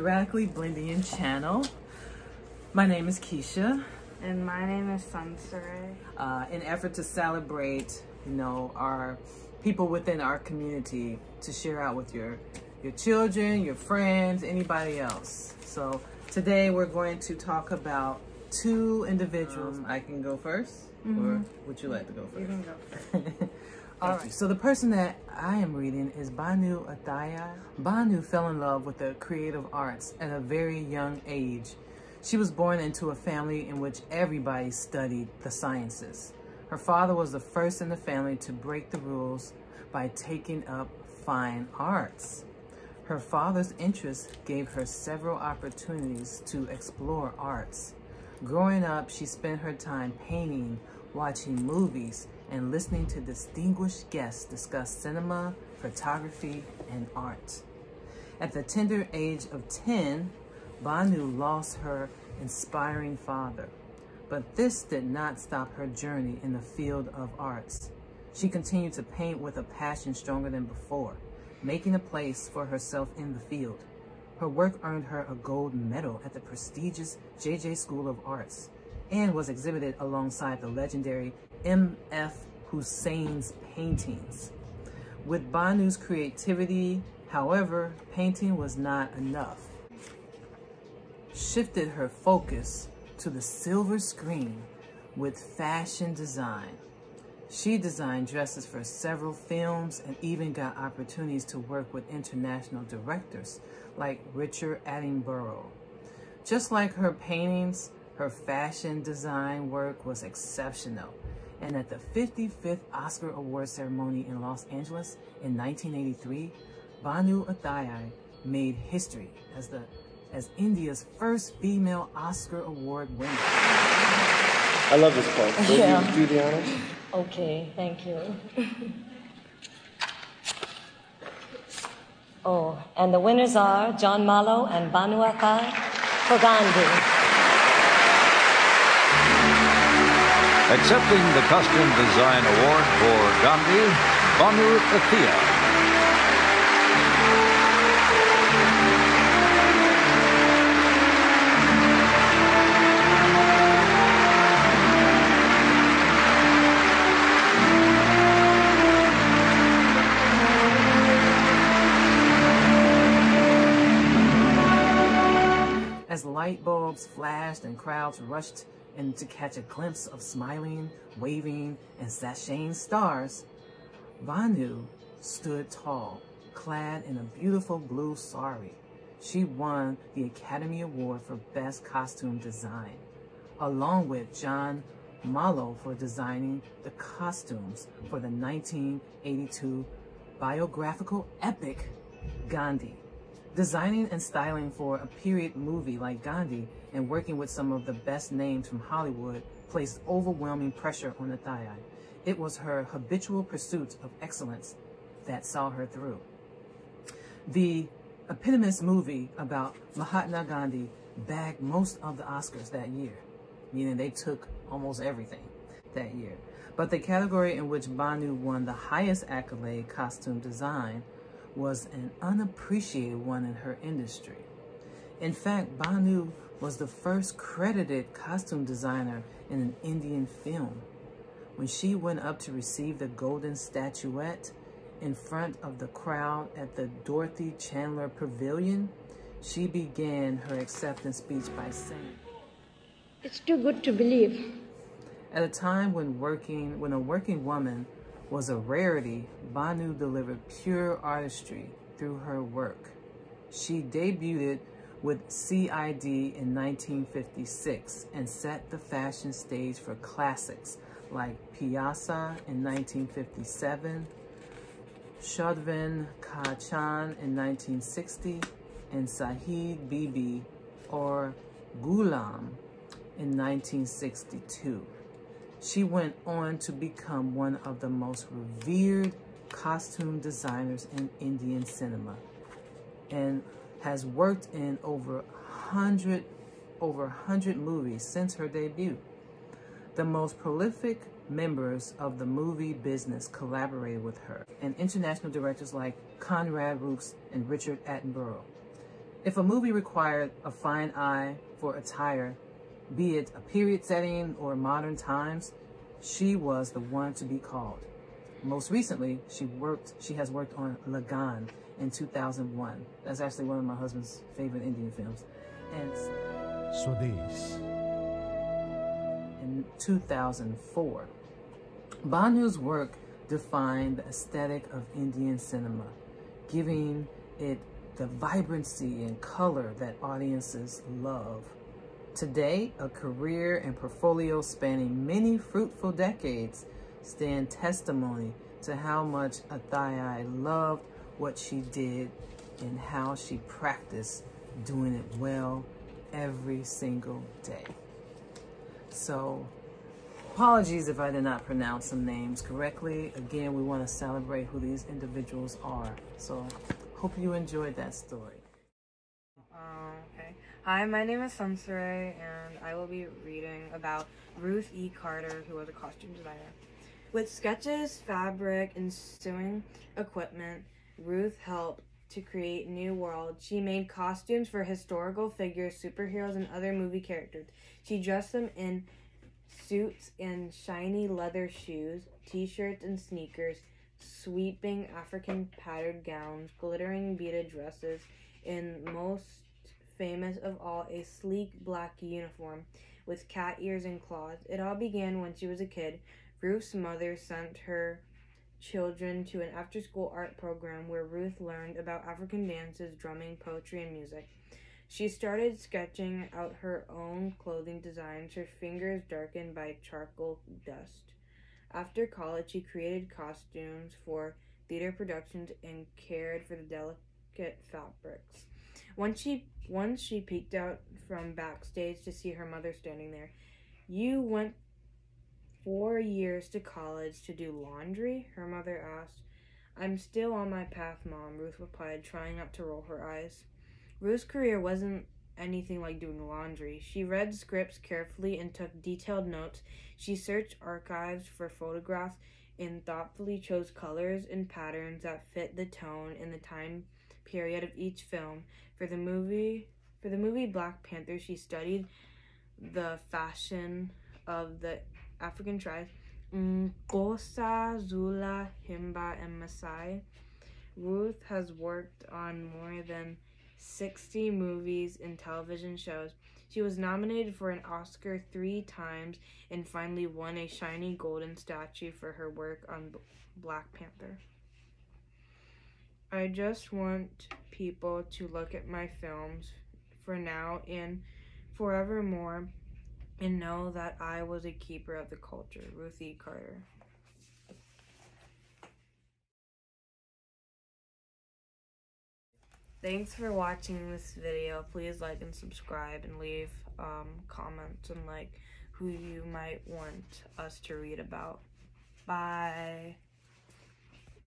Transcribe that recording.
the Radically Blending channel. My name is Keisha. And my name is Sansare. In effort to celebrate, our people within our community, to share out with your children, your friends, anybody else. So today we're going to talk about two individuals. I can go first, or would you like to go first? You can go first. All right, so the person that I am reading is Bhanu Athaiya. Bhanu fell in love with the creative arts at a very young age. She was born into a family in which everybody studied the sciences. Her father was the first in the family to break the rules by taking up fine arts. Her father's interest gave her several opportunities to explore arts. Growing up, she spent her time painting, watching movies, and listening to distinguished guests discuss cinema, photography, and art. At the tender age of 10, Bhanu lost her inspiring father, but this did not stop her journey in the field of arts. She continued to paint with a passion stronger than before, making a place for herself in the field. Her work earned her a gold medal at the prestigious J.J. School of Arts and was exhibited alongside the legendary M.F. Hussein's paintings. With Bhanu's creativity, however, painting was not enough. Shifted her focus to the silver screen with fashion design. She designed dresses for several films and even got opportunities to work with international directors like Richard Attenborough. Just like her paintings, her fashion design work was exceptional. And at the 55th Oscar Award ceremony in Los Angeles in 1983, Bhanu Athaiya made history as India's first female Oscar Award winner. I love this part. So Yeah. you do the honors? Okay, thank you. Oh, and the winners are John Mallow and Bhanu Athaiya for Gandhi. Accepting the Costume Design Award for Gandhi, Bhanu Athaiya. As light bulbs flashed and crowds rushed in to catch a glimpse of smiling, waving, and sashaying stars, Bhanu stood tall, clad in a beautiful blue sari. She won the Academy Award for Best Costume Design, along with John Mallow for designing the costumes for the 1982 biographical epic Gandhi. Designing and styling for a period movie like Gandhi and working with some of the best names from Hollywood placed overwhelming pressure on Athaiya. It was her habitual pursuit of excellence that saw her through. The eponymous movie about Mahatma Gandhi bagged most of the Oscars that year, meaning they took almost everything that year. But the category in which Bhanu won the highest accolade, costume design, was an unappreciated one in her industry. In fact, Bhanu was the first credited costume designer in an Indian film. When she went up to receive the golden statuette in front of the crowd at the Dorothy Chandler Pavilion, she began her acceptance speech by saying, "It's too good to believe." At a time when a working woman was a rarity, Bhanu delivered pure artistry through her work. She debuted with CID in 1956 and set the fashion stage for classics like Piazza in 1957, Shodvan Kachan in 1960, and Sahid Bibi or Ghulam in 1962. She went on to become one of the most revered costume designers in Indian cinema and has worked in over 100 movies since her debut. The most prolific members of the movie business collaborated with her, and international directors like Conrad Ruth and Richard Attenborough. If a movie required a fine eye for attire, be it a period setting or modern times, she was the one to be called. Most recently, she has worked on Lagan in 2001. That's actually one of my husband's favorite Indian films. And Swades. In 2004. Bhanu's work defined the aesthetic of Indian cinema, giving it the vibrancy and color that audiences love. Today, a career and portfolio spanning many fruitful decades stand testimony to how much Athaiya loved what she did and how she practiced doing it well every single day. So, apologies if I did not pronounce some names correctly. Again, we want to celebrate who these individuals are. So, hope you enjoyed that story. Okay. Hi, my name is Sunsere, and I will be reading about Ruth E. Carter, who was a costume designer. With sketches, fabric, and sewing equipment, Ruth helped to create new worlds. She made costumes for historical figures, superheroes, and other movie characters. She dressed them in suits and shiny leather shoes, t-shirts and sneakers, sweeping African patterned gowns, glittering beaded dresses, and most famous of all, a sleek black uniform with cat ears and claws. It all began when she was a kid. Ruth's mother sent her children to an after-school art program where Ruth learned about African dances, drumming, poetry, and music. She started sketching out her own clothing designs, her fingers darkened by charcoal dust. After college, she created costumes for theater productions and cared for the delicate fabrics. Once she peeked out from backstage to see her mother standing there. "You went 4 years to college to do laundry?" her mother asked. "I'm still on my path, Mom," Ruth replied, trying not to roll her eyes. Ruth's career wasn't anything like doing laundry. She read scripts carefully and took detailed notes. She searched archives for photographs and thoughtfully chose colors and patterns that fit the tone and the time period of each film. For the movie Black Panther, she studied the fashion of the African tribes, Xhosa, Zulu, Himba, and Maasai. Ruth has worked on more than 60 movies and television shows. She was nominated for an Oscar 3 times and finally won a shiny golden statue for her work on Black Panther. I just want people to look at my films for now and forevermore and know that I was a keeper of the culture. Ruth E. Carter. Thanks for watching this video. Please like and subscribe and leave comments and like who you might want us to read about. Bye.